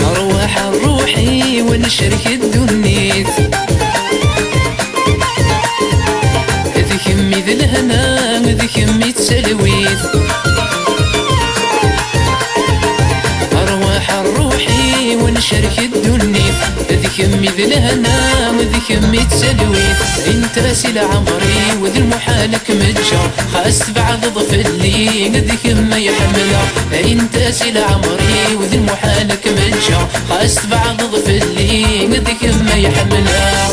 أرواح الروحي ونشرك الدنيت ذيك يمي ذي الهنا ذيك يمي تسلويت. أرواح الروحي ونشرك الدنيا ذيك يمي ذي الهنا وذيك يمي تسلويت. انت سيل عمري وذي المحالك متجا خاست بعض ضفلي ذيك يما يحملها. انت سيل عمري وذي المحالك متجا خاست بعض ضفلي ذيك يما يحملها.